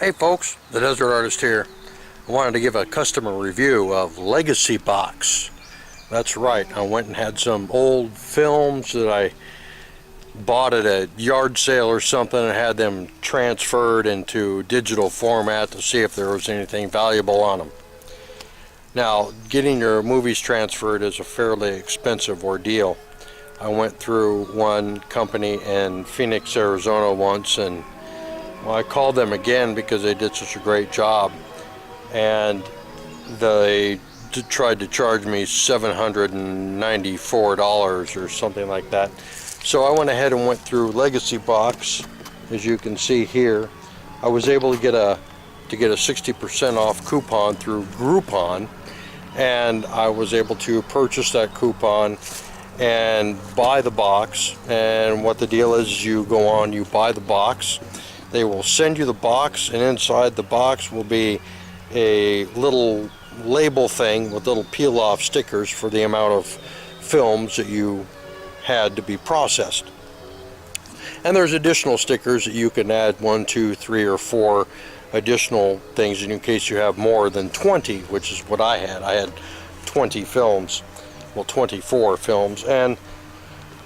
Hey folks, the Desert Artist here. I wanted to give a customer review of legacybox. That's right, I went and had some old films that I bought at a yard sale or something and had them transferred into digital format to see if there was anything valuable on them. Now, getting your movies transferred is a fairly expensive ordeal. I went through one company in Phoenix, Arizona once, and well, I called them again because they did such a great job, and they tried to charge me $794 or something like that. So I went ahead and went through legacybox. As you can see here, I was able to get a 60% off coupon through Groupon, and I was able to purchase that coupon and buy the box. And what the deal is, you go on, you buy the box. They will send you the box, and inside the box will be a little label thing with little peel-off stickers for the amount of films that you had to be processed. And there's additional stickers that you can add 1, 2, 3, or 4 additional things in case you have more than 20, which is what I had. I had 20 films, well, 24 films, and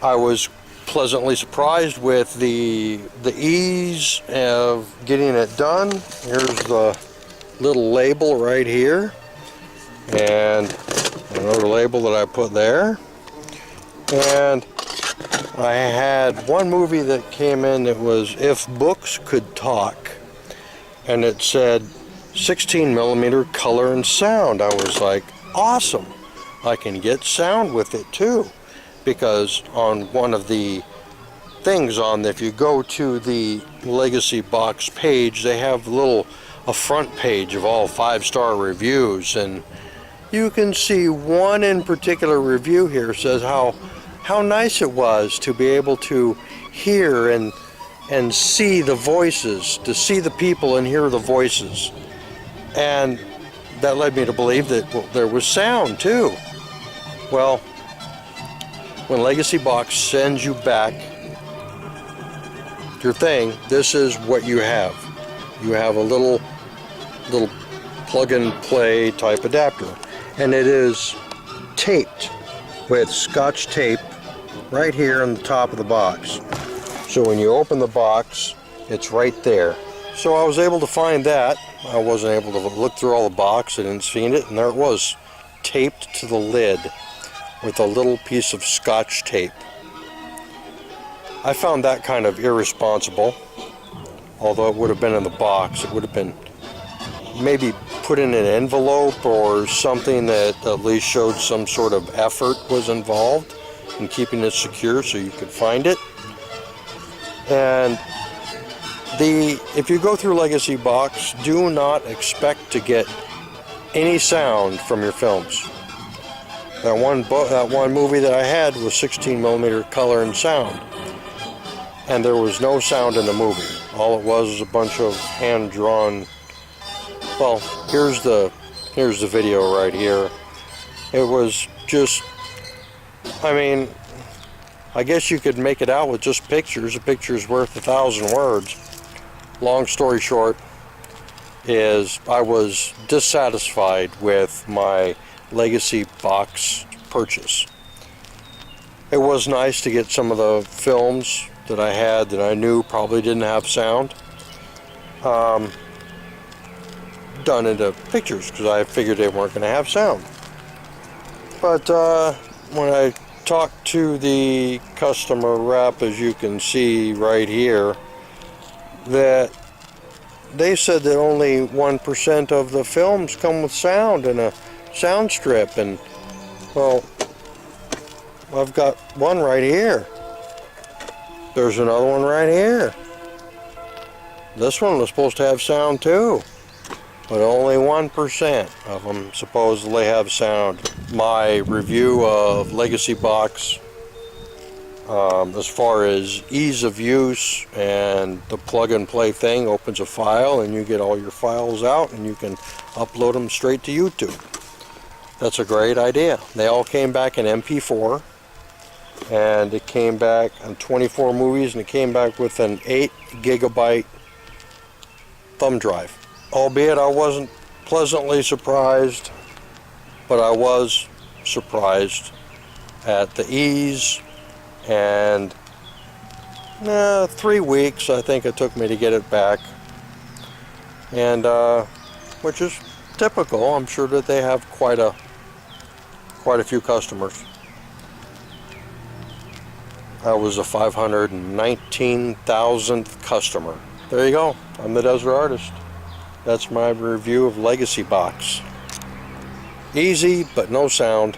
I was pleasantly surprised with the ease of getting it done. Here's the little label right here, and another label that I put there. And I had one movie that came in that was If Books Could Talk, and it said 16mm color and sound. I was like, awesome, I can get sound with it too. Because on one of the things if you go to the legacybox page, they have a front page of all 5-star reviews, and you can see one in particular review here says how nice it was to be able to hear and see the voices, to see the people and hear the voices. And that led me to believe that there was sound too. Well, when legacybox sends you back your thing, this is what you have. You have a little plug and play type adapter, and it is taped with Scotch tape right here on the top of the box. So when you open the box, it's right there. So I was able to find that. I wasn't able to look through all the box. I didn't see it, and there it was, taped to the lid with a little piece of Scotch tape. I found that kind of irresponsible. Although it would have been in the box, it would have been maybe put in an envelope or something that at least showed some sort of effort was involved in keeping it secure so you could find it. And if you go through legacybox, do not expect to get any sound from your films. That one movie that I had was 16mm color and sound, and there was no sound in the movie. All it was a bunch of hand-drawn. Well, here's the video right here. It was just, I mean, I guess you could make it out with just pictures. A picture's worth 1,000 words. Long story short is I was dissatisfied with my legacybox purchase. It was nice to get some of the films that I had that I knew probably didn't have sound done into pictures, because I figured they weren't going to have sound. But when I talked to the customer rep, as you can see right here, that they said that only 1% of the films come with sound in a sound strip. And well, I've got one right here. There's another one right here. This one was supposed to have sound too, but only 1% of them supposedly have sound. My review of legacybox, as far as ease of use and the plug and play thing, opens a file and you get all your files out and you can upload them straight to YouTube. That's a great idea. They all came back in MP4, and it came back on 24 movies, and it came back with an 8 gigabyte thumb drive. Albeit I wasn't pleasantly surprised, but I was surprised at the ease, and 3 weeks I think it took me to get it back, and which is typical. I'm sure that they have quite a few customers. I was a 519,000th customer. There you go. I'm the Desert Artist. That's my review of Legacy Box. Easy, but no sound.